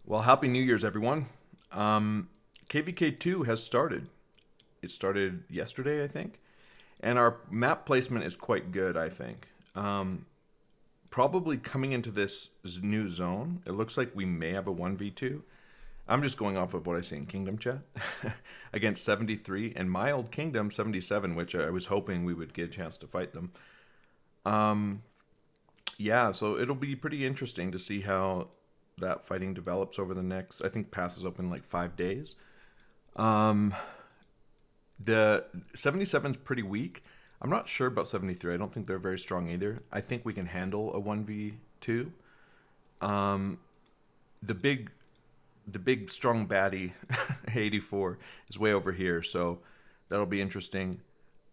Well, Happy New Year's, everyone. KvK2 has started. It started yesterday, I think. And our map placement is quite good, I think. Probably coming into this new zone, it looks like we may have a 1v2. I'm just going off of what I see in Kingdom Chat against 73 and my old Kingdom 77, which I was hoping we would get a chance to fight them. Yeah, so it'll be pretty interesting to see how that fighting develops over the next. I think passes open like 5 days. Um, the 77 is pretty weak. I'm not sure about 73. I don't think they're very strong either. I think we can handle a 1v2. Um, the big the big strong baddie 84 is way over here, so that'll be interesting.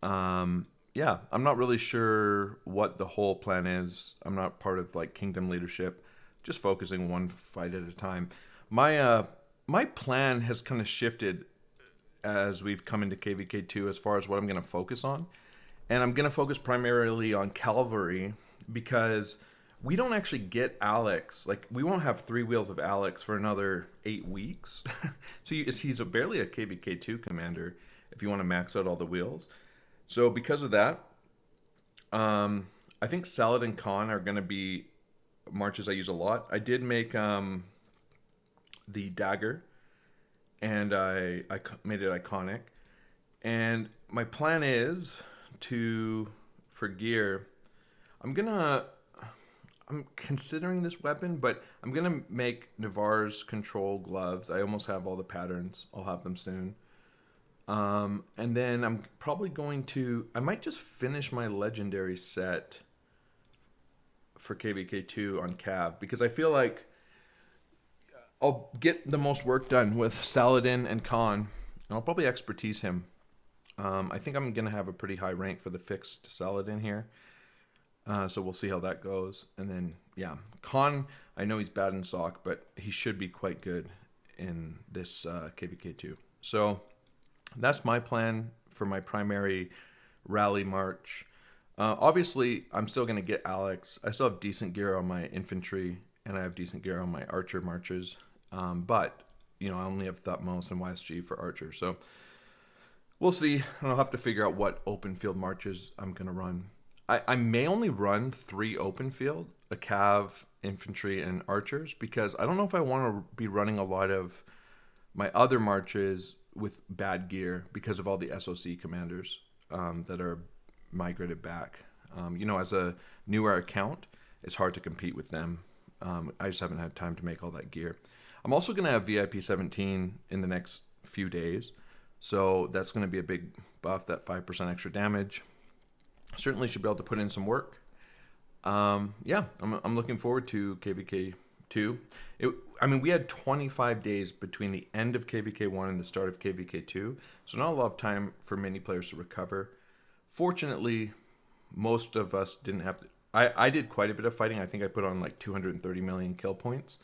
Yeah, I'm not really sure what the whole plan is. I'm not part of like kingdom leadership, just focusing one fight at a time. My plan has kind of shifted as we've come into KvK2 as far as what I'm going to focus on. And I'm going to focus primarily on cavalry because we don't actually get Alex. Like, we won't have 3 wheels of Alex for another 8 weeks. So he's barely a KvK2 commander if you want to max out all the wheels. So because of that, I think Salad and Khan are going to be marches I use a lot. I did make the dagger, and I made it iconic. And my plan is to, for gear, I'm gonna, I'm considering this weapon, but I'm gonna make Navarre's control gloves. I almost have all the patterns. I'll have them soon. And then I'm probably going to, I might just finish my legendary set for KvK2 on Cav because I feel like I'll get the most work done with Saladin and Khan. And I'll probably expertise him. I think I'm going to have a pretty high rank for the fixed Saladin here. So we'll see how that goes. And then, yeah, Khan, I know he's bad in Sock, but he should be quite good in this KvK2. So that's my plan for my primary rally march. Obviously, I'm still going to get Alex. I still have decent gear on my infantry, and I have decent gear on my archer marches. But, I only have Thutmose and YSG for archer. So we'll see. And I'll have to figure out what open field marches I'm going to run. I may only run 3 open field, a cav, infantry, and archers, because I don't know if I want to be running a lot of my other marches with bad gear because of all the SOC commanders that are migrated back. As a newer account, it's hard to compete with them. I just haven't had time to make all that gear. I'm also going to have VIP 17 in the next few days. So that's going to be a big buff, that 5% extra damage. Certainly should be able to put in some work. Yeah, I'm looking forward to KvK2. We had 25 days between the end of KvK1 and the start of KvK2, so not a lot of time for many players to recover. Fortunately, most of us didn't have to. I did quite a bit of fighting. I think I put on like 230 million kill points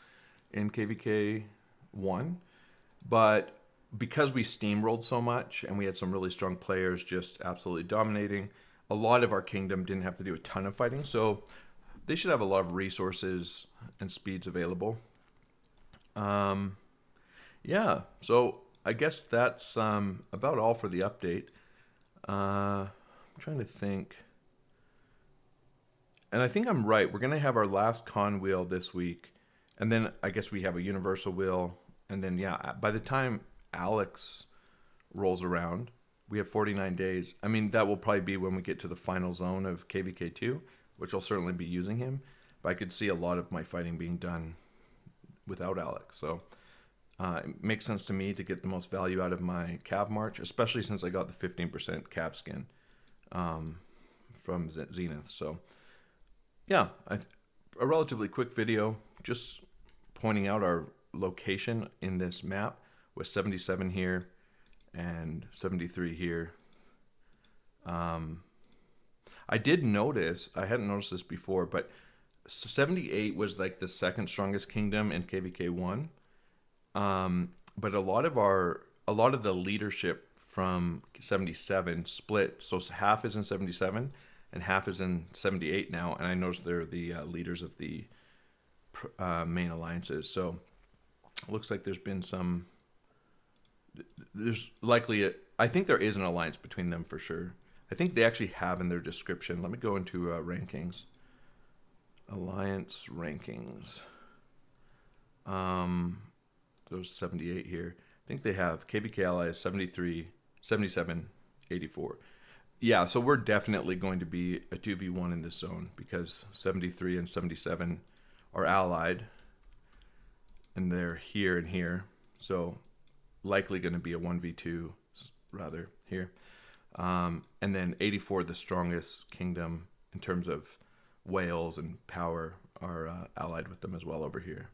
in KvK1, but because we steamrolled so much and we had some really strong players just absolutely dominating, a lot of our kingdom didn't have to do a ton of fighting, so they should have a lot of resources and speeds available. Yeah, so I guess that's about all for the update. I'm trying to think. And I think I'm right. We're going to have our last con wheel this week. And then I guess we have a universal wheel. And then, yeah, by the time Alex rolls around, we have 49 days. That will probably be when we get to the final zone of KvK2, which I'll certainly be using him. But I could see a lot of my fighting being done without Alex. So it makes sense to me to get the most value out of my Cav March, especially since I got the 15% Cav skin from Zenith. So, yeah, a relatively quick video just pointing out our location in this map with 77 here and 73 here. I did notice, I hadn't noticed this before, but 78 was like the second strongest kingdom in KvK1. But a lot of the leadership from 77 split. So half is in 77 and half is in 78 now. And I noticed they're the leaders of the main alliances. So Looks like there's been some. There's likely I think there is an alliance between them for sure. I think they actually have in their description. Let me go into rankings. Alliance rankings. Those 78 here. I think they have KvK allies 73, 77, 84. Yeah, so we're definitely going to be a 2v1 in this zone because 73 and 77 are allied and they're here and here. So likely going to be a 1v2 rather here. And then 84, the strongest kingdom in terms of Wales and power, are allied with them as well over here.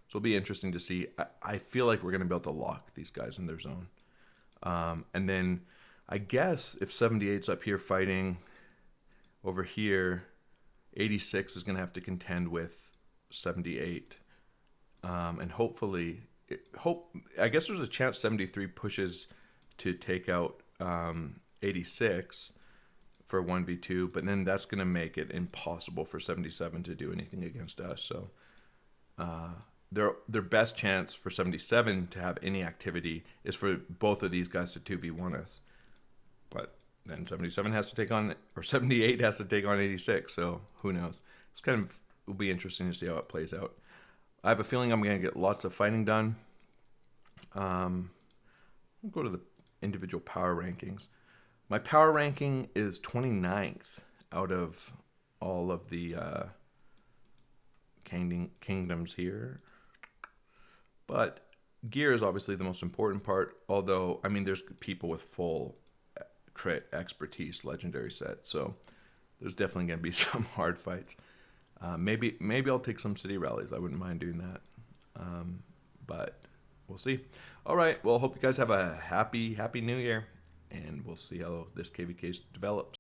So it'll be interesting to see. I feel like we're going to be able to lock these guys in their zone. And then I guess if 78's up here fighting over here, 86 is going to have to contend with 78. And hopefully, I guess there's a chance 73 pushes to take out 86 for 1v2, but then that's going to make it impossible for 77 to do anything against us. So their best chance for 77 to have any activity is for both of these guys to 2v1 us. But then 77 has to take on, or 78 has to take on 86. So who knows? It's kind of, will be interesting to see how it plays out. I have a feeling I'm going to get lots of fighting done. I'll go to the individual power rankings. My power ranking is 29th out of all of the kingdoms here. But gear is obviously the most important part. Although, I mean, there's people with full crit expertise legendary set. So there's definitely going to be some hard fights. Maybe I'll take some city rallies. I wouldn't mind doing that. But we'll see. All right. Well, hope you guys have a happy new year. And we'll see how this KvK develops.